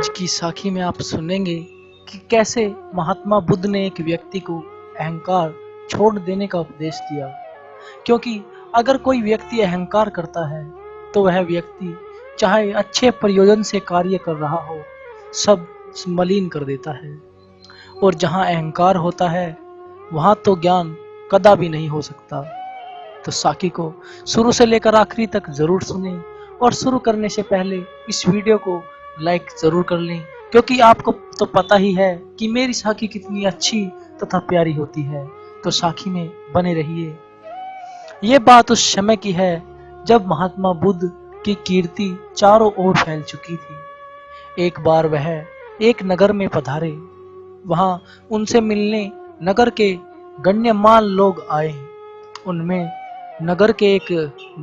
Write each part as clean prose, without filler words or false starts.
आज की साखी में आप सुनेंगे कि कैसे महात्मा बुद्ध ने एक व्यक्ति को अहंकार छोड़ देने का उपदेश दिया। क्योंकि अगर कोई व्यक्ति अहंकार करता है तो वह व्यक्ति चाहे अच्छे प्रयोजन से कार्य कर रहा हो, सब मलिन कर देता है। और जहाँ अहंकार होता है वहाँ तो ज्ञान कदापि नहीं हो सकता। तो साखी को शुरू से लेकर आखिरी तक जरूर सुनें और शुरू करने से पहले इस वीडियो को लाइक जरूर कर लें, क्योंकि आपको तो पता ही है कि मेरी साखी कितनी अच्छी तथा प्यारी होती है। तो साखी में बने रहिए। ये बात उस समय की है जब महात्मा बुद्ध की कीर्ति चारों ओर फैल चुकी थी। एक बार वह एक नगर में पधारे। वहां उनसे मिलने नगर के गण्यमान्य लोग आए। उनमें नगर के एक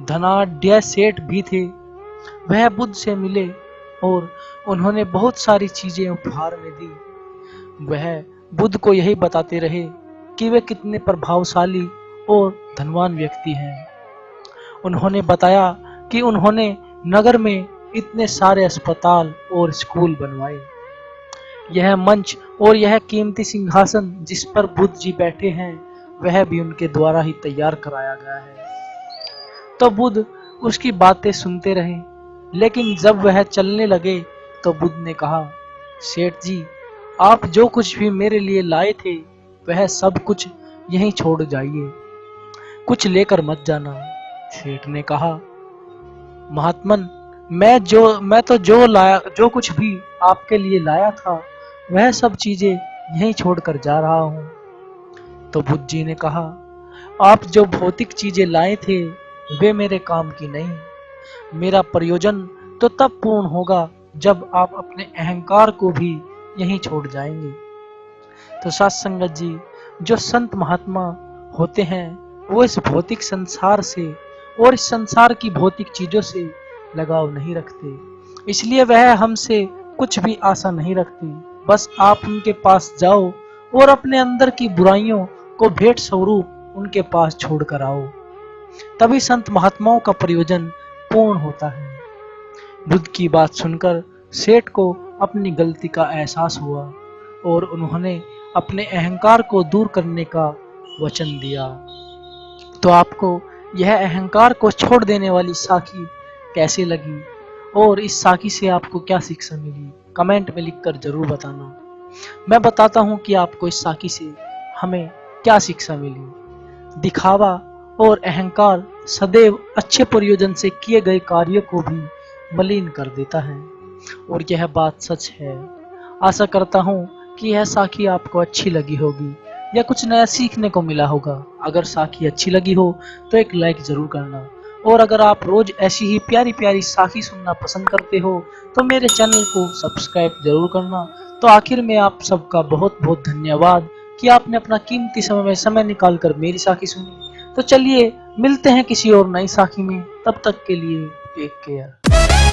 धनाढ्य सेठ भी थे। वह बुद्ध से मिले और उन्होंने बहुत सारी चीजें उपहार में दी। वह बुद्ध को यही बताते रहे कि वे कितने प्रभावशाली और धनवान व्यक्ति हैं। उन्होंने बताया कि उन्होंने नगर में इतने सारे अस्पताल और स्कूल बनवाए। यह मंच और यह कीमती सिंहासन जिस पर बुद्ध जी बैठे हैं वह भी उनके द्वारा ही तैयार कराया गया है। तो बुद्ध उसकी बातें सुनते रहे, लेकिन जब वह चलने लगे तो बुद्ध ने कहा, सेठ जी, आप जो कुछ भी मेरे लिए लाए थे वह सब कुछ यहीं छोड़ जाइए, कुछ लेकर मत जाना। सेठ ने कहा, महात्मन, मैं तो जो कुछ भी आपके लिए लाया था वह सब चीजें यहीं छोड़कर जा रहा हूँ। तो बुद्ध जी ने कहा, आप जो भौतिक चीजें लाए थे वे मेरे काम की नहीं। मेरा प्रयोजन तो तब पूर्ण होगा जब आप अपने अहंकार को भी यहीं छोड़ जाएंगे। तो साथ संगत जी, जो संत महात्मा होते हैं वो इस भौतिक संसार से और इस संसार की भौतिक चीजों से लगाव नहीं रखते, इसलिए वह हमसे कुछ भी आशा नहीं रखते। बस आप उनके पास जाओ और अपने अंदर की बुराइयों को भेंट स्वरूप उनके पास छोड़ कर आओ, तभी संत महात्माओं का प्रयोजन पूर्ण होता है। बुद्ध की बात सुनकर सेठ को अपनी गलती का एहसास हुआ और उन्होंने अपने अहंकार को दूर करने का वचन दिया। तो आपको यह अहंकार को छोड़ देने वाली साखी कैसी लगी और इस साखी से आपको क्या शिक्षा मिली, कमेंट में लिखकर जरूर बताना। मैं बताता हूँ कि आपको इस साखी से हमें क्या शिक्षा मिली। दिखावा और अहंकार सदैव अच्छे प्रयोजन से किए गए कार्यों को भी मलिन कर देता है, और यह बात सच है। आशा करता हूँ कि यह साखी आपको अच्छी लगी होगी या कुछ नया सीखने को मिला होगा। अगर साखी अच्छी लगी हो तो एक लाइक जरूर करना, और अगर आप रोज ऐसी ही प्यारी प्यारी साखी सुनना पसंद करते हो तो मेरे चैनल को सब्सक्राइब जरूर करना। तो आखिर में आप सबका बहुत बहुत धन्यवाद कि आपने अपना कीमती समय निकाल कर मेरी साखी सुनी। तो चलिए मिलते हैं किसी और नई साखी में, तब तक के लिए टेक केयर।